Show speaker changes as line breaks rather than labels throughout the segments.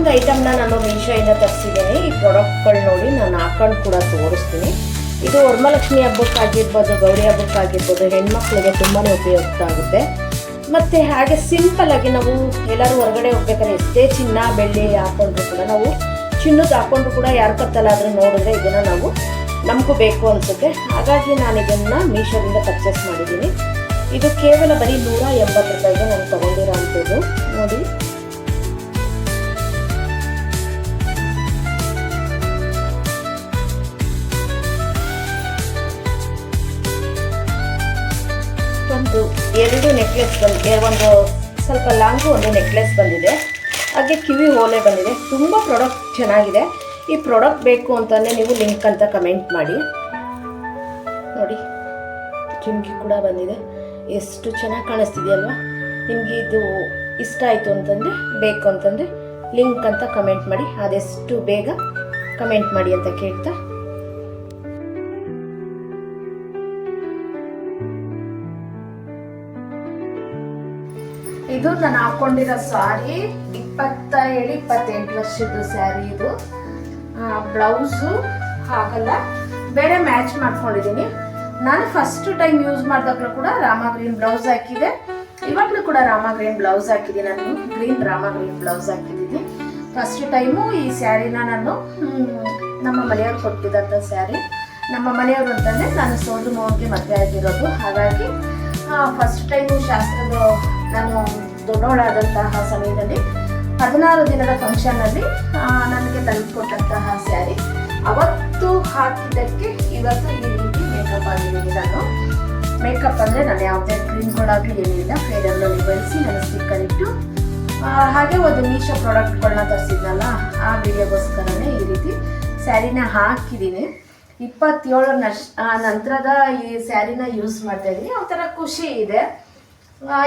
ಇನ್ನೊಂದು ಐಟಮ್ನ ನಾನು ಮೀಶೋಯಿಂದ ತರಿಸಿದ್ದೀನಿ. ಈ ಪ್ರಾಡಕ್ಟ್ಗಳು ನೋಡಿ ನಾನು ಹಾಕೊಂಡು ಕೂಡ ತೋರಿಸ್ತೀನಿ. ಇದು ವರಮಹಾಲಕ್ಷ್ಮಿ ಹಬ್ಬಕ್ಕಾಗಿರ್ಬೋದು, ಗೌರಿ ಹಬ್ಬಕ್ಕಾಗಿರ್ಬೋದು, ಹೆಣ್ಮಕ್ಳಿಗೆ ತುಂಬಾ ಉಪಯುಕ್ತ ಆಗುತ್ತೆ. ಮತ್ತು ಹಾಗೆ ಸಿಂಪಲ್ಲಾಗಿ ನಾವು ಎಲ್ಲರೂ ಹೊರಗಡೆ ಹೋಗ್ಬೇಕಾದ್ರೆ ಎಷ್ಟೇ ಚಿನ್ನ ಬೆಳ್ಳಿ ಹಾಕೊಂಡ್ರು ಕೂಡ ನಾವು ಚಿನ್ನದ್ದು ಹಾಕೊಂಡ್ರು ಕೂಡ ಯಾರು ಕತ್ತಲಾದರೂ ನೋಡಿದ್ರೆ ಇದನ್ನು ನಾವು ನಮಗೂ ಬೇಕು ಅನಿಸುತ್ತೆ. ಹಾಗಾಗಿ ನಾನು ಇದನ್ನು ಮೀಶೋದಿಂದ ಪರ್ಚೇಸ್ ಮಾಡಿದ್ದೀನಿ. ಇದು ಕೇವಲ ಬರೀ 180 ರೂಪಾಯಿಗೆ ನಾನು ತೊಗೊಂಡಿರೋ ಅಂಥದ್ದು ನೋಡಿ. ಒಂದು 2 ನೆಕ್ಲೆಸ್ ಬಂದಿದೆ, ಒಂದು ಸ್ವಲ್ಪ ಲಾಂಗು ಒಂದು ನೆಕ್ಲೆಸ್ ಬಂದಿದೆ, ಹಾಗೆ ಕಿವಿ ಓಲೆ ಬಂದಿದೆ. ತುಂಬ ಪ್ರಾಡಕ್ಟ್ ಚೆನ್ನಾಗಿದೆ. ಈ ಪ್ರಾಡಕ್ಟ್ ಬೇಕು ಅಂತಲೇ ನೀವು ಲಿಂಕ್ ಅಂತ ಕಮೆಂಟ್ ಮಾಡಿ. ನೋಡಿ ಜುಮ್ಕಿ ಕೂಡ ಬಂದಿದೆ, ಎಷ್ಟು ಚೆನ್ನಾಗಿ ಕಾಣಿಸ್ತಿದೆಯಲ್ವಾ. ನಿಮಗೆ ಇದು ಇಷ್ಟ ಆಯಿತು ಅಂತಂದರೆ, ಬೇಕು ಅಂತಂದರೆ ಲಿಂಕ್ ಅಂತ ಕಮೆಂಟ್ ಮಾಡಿ. ಆದಷ್ಟು ಬೇಗ ಕಮೆಂಟ್ ಮಾಡಿ ಅಂತ ಕೇಳ್ತಾ, ಇದು ನಾನು ಹಾಕೊಂಡಿರೋ ಸ್ಯಾರಿ 27-28 ವರ್ಷದ ಸ್ಯಾರಿ. ಇದು ಬ್ಲೌಸು ಹಾಗಲ್ಲ, ಬೇರೆ ಮ್ಯಾಚ್ ಮಾಡ್ಕೊಂಡಿದ್ದೀನಿ. ನಾನು ಫಸ್ಟ್ ಟೈಮ್ ಯೂಸ್ ಮಾಡಿದಾಗಲೂ ಕೂಡ ರಾಮಾ ಗ್ರೀನ್ ಬ್ಲೌಸ್ ಹಾಕಿದೆ, ಇವಾಗಲೂ ಕೂಡ ರಾಮಾ ಗ್ರೀನ್ ಬ್ಲೌಸ್ ಹಾಕಿದ್ದೀನಿ. ನಾನು ರಾಮಾ ಗ್ರೀನ್ ಬ್ಲೌಸ್ ಹಾಕಿದ್ದೀನಿ. ಫಸ್ಟ್ ಟೈಮು ಈ ಸ್ಯಾರಿನ ನಾನು ನಮ್ಮ ಮನೆಯವ್ರು ಕೊಟ್ಟಿದ್ದಂಥ ಸ್ಯಾರಿ. ನಮ್ಮ ಮನೆಯವರು ಅಂತಂದರೆ ನಾನು ಸೋದರ ಮಗನಿಗೆ ಮದುವೆ ಆಗಿರೋದು. ಹಾಗಾಗಿ ಫಸ್ಟ್ ಟೈಮು ಶಾಸ್ತ್ರದ ನಾನು ದೊಡ್ಡವಳಾದಂತಹ ಸಮಯದಲ್ಲಿ 16 ದಿನದ ಫಂಕ್ಷನ್ನಲ್ಲಿ ನನಗೆ ತಂದುಕೊಟ್ಟಂತಹ ಸ್ಯಾರಿ. ಅವತ್ತು ಹಾಕಿದ್ದಕ್ಕೆ ಇವತ್ತು ಈ ರೀತಿ ಮೇಕಪ್ ಆಗಿದ್ದೀನಿ. ನಾನು ಮೇಕಪ್ ಅಂದರೆ ನಾನು ಯಾವುದೇ ಕ್ರೀಮ್ಗಳಾಗಲಿ ಏನಿಲ್ಲ, ಫೇರ್ ಆ್ಯಂಡ್ ಲವ್ಲಿ ಬಳಸಿ ನಾನು ಸ್ಟಿಕ್ಕರ್ ಇಟ್ಟು ಹಾಗೆ ಒಂದು ಮೀಶೋ ಪ್ರಾಡಕ್ಟ್ಗಳನ್ನ ತರಿಸಿದ್ನಲ್ಲ, ಆ ವಿಡಿಯೋಗೋಸ್ಕರನೇ ಈ ರೀತಿ ಸ್ಯಾರಿನ ಹಾಕಿದ್ದೀನಿ. 27 ನಂತರದ ಈ ಸ್ಯಾರಿನ ಯೂಸ್ ಮಾಡ್ತಾ ಇದ್ದೀನಿ. ಒಂಥರ ಖುಷಿ ಇದೆ.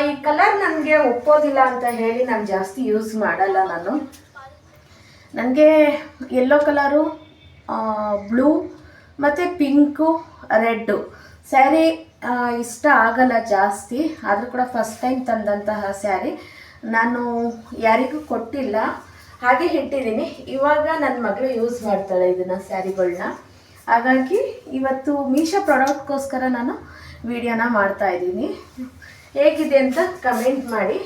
ಈ ಕಲರ್ ನನಗೆ ಒಪ್ಪೋದಿಲ್ಲ ಅಂತ ಹೇಳಿ ನಾನು ಜಾಸ್ತಿ ಯೂಸ್ ಮಾಡಲ್ಲ. ನನಗೆ ಯೆಲ್ಲೋ ಕಲರು, ಬ್ಲೂ ಮತ್ತು ಪಿಂಕು, ರೆಡ್ಡು ಸ್ಯಾರಿ ಇಷ್ಟ ಆಗಲ್ಲ ಜಾಸ್ತಿ. ಆದರೂ ಕೂಡ ಫಸ್ಟ್ ಟೈಮ್ ತಂದಂತಹ ಸ್ಯಾರಿ ನಾನು ಯಾರಿಗೂ ಕೊಟ್ಟಿಲ್ಲ, ಹಾಗೆ ಇಟ್ಟಿದ್ದೀನಿ. ಇವಾಗ ನನ್ನ ಮಗಳು ಯೂಸ್ ಮಾಡ್ತಾಳೆ ಇದನ್ನು ಸ್ಯಾರಿಗಳನ್ನ. ಹಾಗಾಗಿ ಇವತ್ತು ಮೀಶೋ ಪ್ರಾಡಕ್ಟ್ಗೋಸ್ಕರ ನಾನು ವಿಡಿಯೋನ ಮಾಡ್ತಾಯಿದ್ದೀನಿ. ಹೇಗಿದೆ ಅಂತ ಕಮೆಂಟ್ ಮಾಡಿ.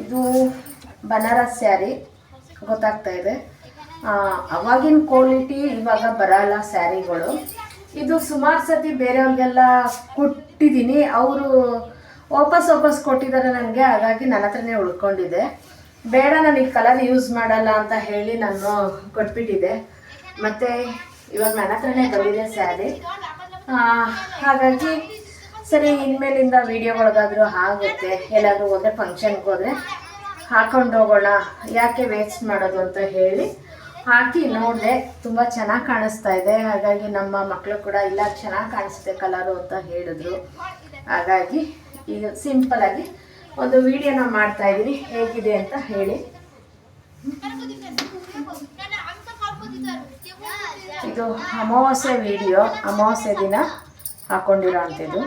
ಇದು ಬನಾರಸ್ ಸ್ಯಾರಿ ಗೊತ್ತಾಗ್ತಾ ಇದೆ. ಅವಾಗಿನ ಕ್ವಾಲಿಟಿ ಇವಾಗ ಬರಲ್ಲ ಸ್ಯಾರಿಗಳು. ಇದು ಸುಮಾರು ಸತಿ ಬೇರೆಯವ್ರಿಗೆಲ್ಲ ಕೊಟ್ಟಿದ್ದೀನಿ, ಅವರು ವಾಪಸ್ ಕೊಟ್ಟಿದ್ದಾರೆ ನನಗೆ. ಹಾಗಾಗಿ ನನ್ನ ಹತ್ರನೇ ಉಳ್ಕೊಂಡಿದೆ. ಬೇಡ ನನಗೆ ಕಲರ್ ಯೂಸ್ ಮಾಡಲ್ಲ ಅಂತ ಹೇಳಿ ನಾನು ಕೊಟ್ಬಿಟ್ಟಿದ್ದೆ. ಮತ್ತು ಇವಾಗ ನನ್ನ ಹತ್ರನೇ ಬಂದಿದೆ ಸ್ಯಾರಿ. ಹಾಗಾಗಿ ಸರಿ, ಇನ್ಮೇಲಿಂದ ವೀಡಿಯೋಗಳಿಗಾದರೂ ಆಗುತ್ತೆ. ಎಲ್ಲಾದರೂ ಹೋದರೆ ಫಂಕ್ಷನ್ಗೆ ಹೋದರೆ ಹಾಕೊಂಡು ಹೋಗೋಣ, ಯಾಕೆ ವೇಸ್ಟ್ ಮಾಡೋದು ಅಂತ ಹೇಳಿ ಹಾಕಿ ನೋಡಿದೆ. ತುಂಬ ಚೆನ್ನಾಗಿ ಕಾಣಿಸ್ತಾ ಇದೆ. ಹಾಗಾಗಿ ನಮ್ಮ ಮಕ್ಕಳು ಕೂಡ ಇಲ್ಲ ಚೆನ್ನಾಗಿ ಕಾಣಿಸುತ್ತೆ ಕಲರು ಅಂತ ಹೇಳಿದ್ರು. ಹಾಗಾಗಿ ಈಗ ಸಿಂಪಲಾಗಿ ಒಂದು ವಿಡಿಯೋನ ಮಾಡ್ತಾ ಇದ್ದೀನಿ, ಹೇಗಿದೆ ಅಂತ ಹೇಳಿ. ಇದು ಅಮಾವಾಸ್ಯೆ ವಿಡಿಯೋ, ಅಮಾವಾಸ್ಯೆ ದಿನ ಹಾಕೊಂಡಿರೋ ಅಂಥದ್ದು.